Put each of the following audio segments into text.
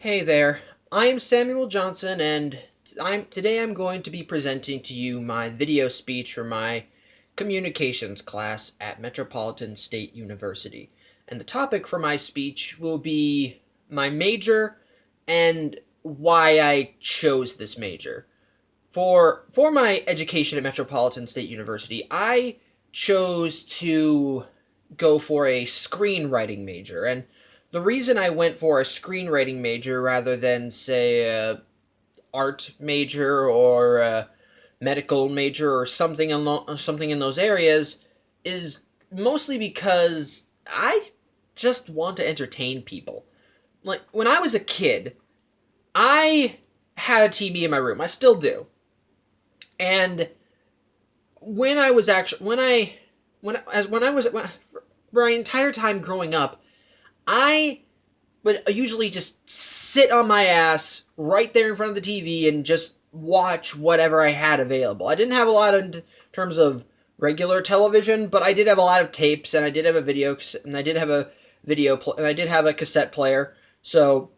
Hey there, I'm Samuel Johnson, and today I'm going to be presenting to you my video speech for my communications class at Metropolitan State University. And the topic for my speech will be my major and why I chose this major. For my education at Metropolitan State University, I chose to go for a screenwriting major, and the reason I went for a screenwriting major rather than, say, a art major or a medical major or something in those areas is mostly because I just want to entertain people. Like, when I was a kid, I had a TV in my room. I still do. And when I was actually when I was for my entire time growing up, I would usually just sit on my ass right there in front of the TV and just watch whatever I had available. I didn't have a lot in terms of regular television, but I did have a lot of tapes, and I did have a video, and I did have a and I did have a cassette player. So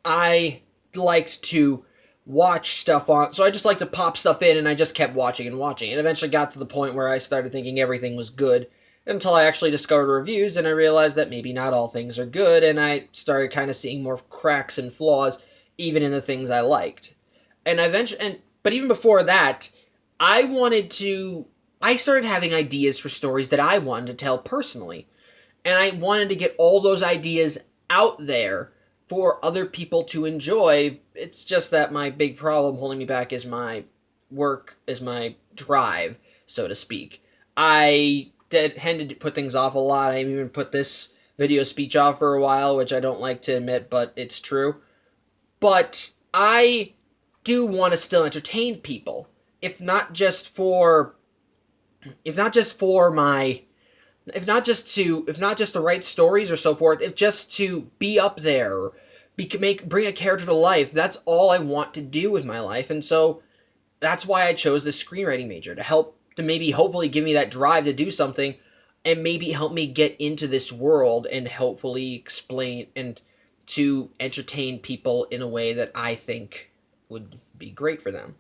I liked to watch stuff on. So I just liked to pop stuff in, and I just kept watching and watching. It eventually got to the point where I started thinking everything was good, until I actually discovered reviews, and I realized that maybe not all things are good, and I started kind of seeing more cracks and flaws even in the things I liked. But even before that, I started having ideas for stories that I wanted to tell personally, and I wanted to get all those ideas out there for other people to enjoy. It's just that my big problem holding me back is my work, is my drive, so to speak. I tended to put things off a lot. I even put this video speech off for a while, which I don't like to admit, but it's true. But I do want to still entertain people, if not just to write stories or so forth, if just to be up there, bring a character to life. That's all I want to do with my life, and so that's why I chose this screenwriting major, to maybe hopefully give me that drive to do something, and maybe help me get into this world and hopefully explain and to entertain people in a way that I think would be great for them.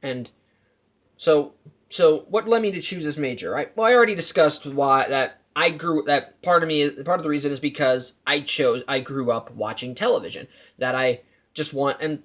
And so what led me to choose this major? I already discussed why part of the reason is because I grew up watching television, that I just want to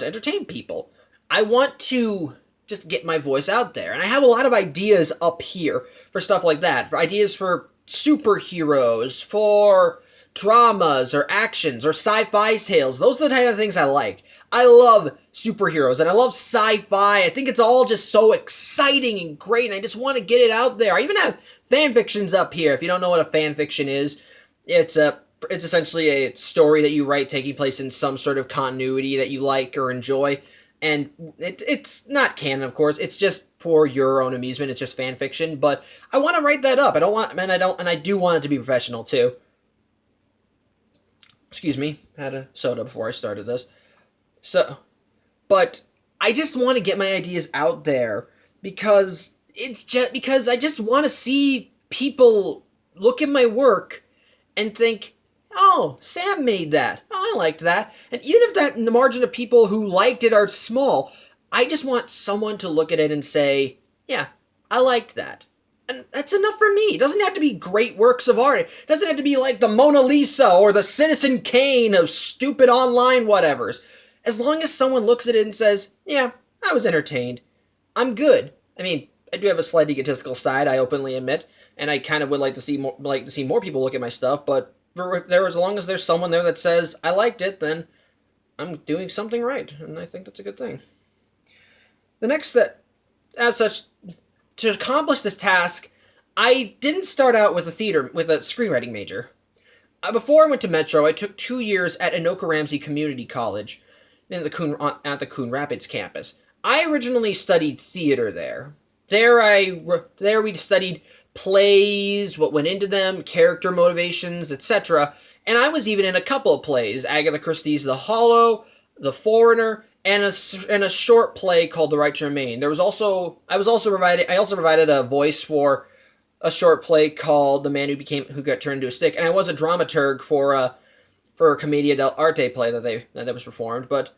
entertain people. I want to just get my voice out there. And I have a lot of ideas up here for stuff like that. For ideas for superheroes, for dramas, or actions, or sci-fi tales. Those are the type of things I like. I love superheroes, and I love sci-fi. I think it's all just so exciting and great, and I just want to get it out there. I even have fan fictions up here. If you don't know what a fan fiction is, it's essentially a story that you write taking place in some sort of continuity that you like or enjoy. And it's not canon, of course. It's just for your own amusement. It's just fan fiction. But I want to write that up. I do want it to be professional too. Excuse me, I had a soda before I started this. But I just want to get my ideas out there because I just want to see people look at my work and think, oh, Sam made that. Oh, I liked that. And even if the margin of people who liked it are small, I just want someone to look at it and say, yeah, I liked that. And that's enough for me. It doesn't have to be great works of art. It doesn't have to be like the Mona Lisa or the Citizen Kane of stupid online whatevers. As long as someone looks at it and says, yeah, I was entertained, I'm good. I mean, I do have a slight egotistical side, I openly admit, and I kind of would like to see more people look at my stuff, but as long as there's someone there that says, I liked it, then I'm doing something right, and I think that's a good thing. The next step, as such, to accomplish this task, I didn't start out with a screenwriting major. Before I went to Metro, I took 2 years at Anoka Ramsey Community College at the Coon Rapids campus. I originally studied theater there. There we studied plays, what went into them, character motivations, etc. And I was even in a couple of plays: Agatha Christie's The Hollow, The Foreigner, and a short play called The Right to Remain. I also provided a voice for a short play called The Man Who Got Turned into a Stick, and I was a dramaturg for for a Commedia dell'arte play that was performed. But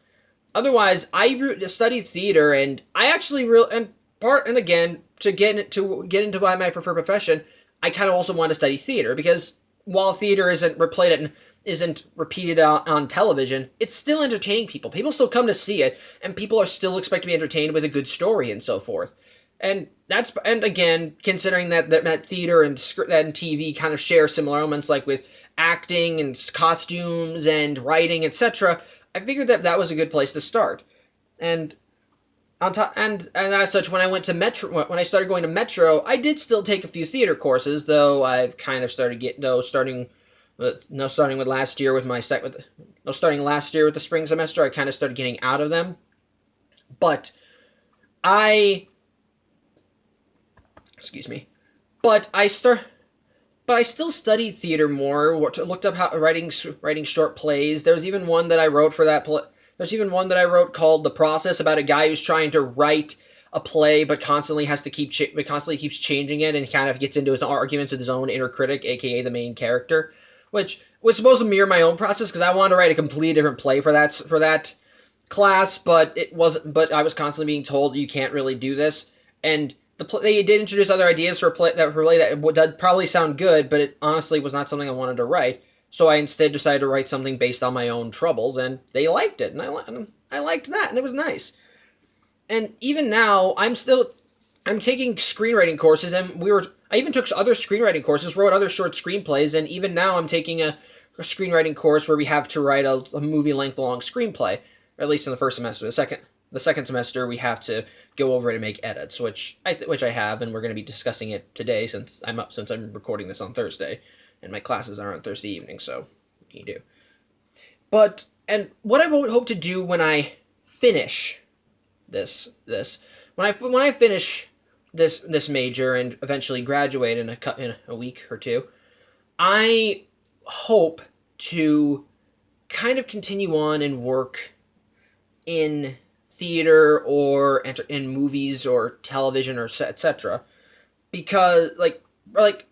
otherwise, I studied theater, and I actually again, to get into my preferred profession, I kind of also want to study theater, because while theater isn't repeated on television, it's still entertaining people. People still come to see it, and people are still expected to be entertained with a good story and so forth. And again, considering that theater and TV kind of share similar elements, like with acting and costumes and writing, etc., I figured that was a good place to start. And on top, and as such, when I started going to Metro, I did still take a few theater courses, though I've kind of starting with last year with starting last year with the spring semester, I kind of started getting out of them. But excuse me, but I still studied theater more. Looked up how writing short plays. There's even one that I wrote called "The Process," about a guy who's trying to write a play but constantly keeps changing it, and kind of gets into his arguments with his own inner critic, aka the main character, which was supposed to mirror my own process, because I wanted to write a completely different play for that class, but it wasn't. But I was constantly being told you can't really do this, and they did introduce other ideas for a play that would probably sound good, but it honestly was not something I wanted to write. So I instead decided to write something based on my own troubles, and they liked it, and I liked that, and it was nice. And even now, I'm taking screenwriting courses, and I even took other screenwriting courses, wrote other short screenplays, and even now I'm taking a screenwriting course where we have to write a movie-length long screenplay, or at least in the first semester. The second semester, we have to go over it and make edits, which I have, and we're going to be discussing it today since I'm recording this on Thursday, and my classes are on Thursday evening, so what can you do? And what I hope to do when I finish when I finish this major and eventually graduate in a week or two, I hope to kind of continue on and work in theater or in movies or television or etc. Because like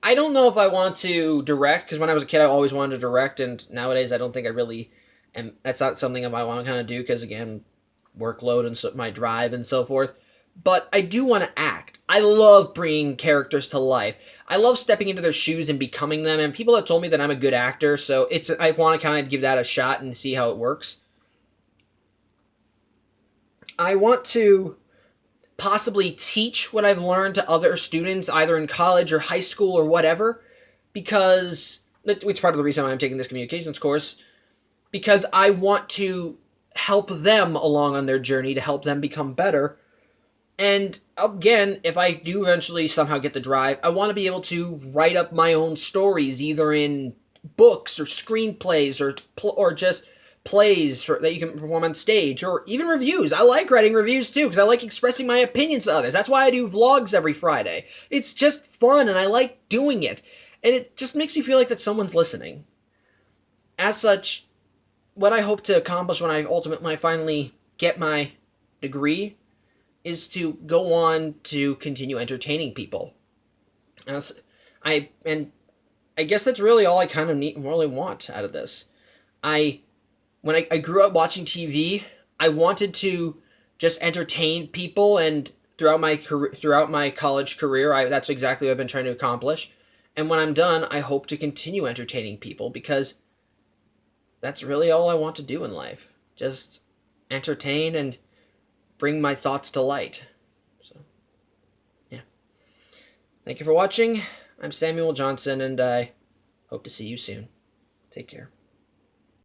I don't know if I want to direct, because when I was a kid I always wanted to direct, and nowadays I don't think I really am. That's not something I want to kind of do, because again, workload and my drive and so forth. But I do want to act. I love bringing characters to life. I love stepping into their shoes and becoming them, and people have told me that I'm a good actor, so I want to kind of give that a shot and see how it works. I want to possibly teach what I've learned to other students, either in college or high school or whatever, because it's part of the reason why I'm taking this communications course, because I want to help them along on their journey, to help them become better. And again, if I do eventually somehow get the drive, I want to be able to write up my own stories, either in books or screenplays or just plays that you can perform on stage, or even reviews. I like writing reviews too, because I like expressing my opinions to others. That's why I do vlogs every Friday. It's just fun, and I like doing it. And it just makes me feel like that someone's listening. As such, what I hope to accomplish when I finally get my degree is to go on to continue entertaining people. And I guess that's really all I kind of really want out of this. When I grew up watching TV, I wanted to just entertain people, and throughout my college career, that's exactly what I've been trying to accomplish. And when I'm done, I hope to continue entertaining people, because that's really all I want to do in life. Just entertain and bring my thoughts to light. So, yeah. Thank you for watching. I'm Samuel Johnson, and I hope to see you soon. Take care.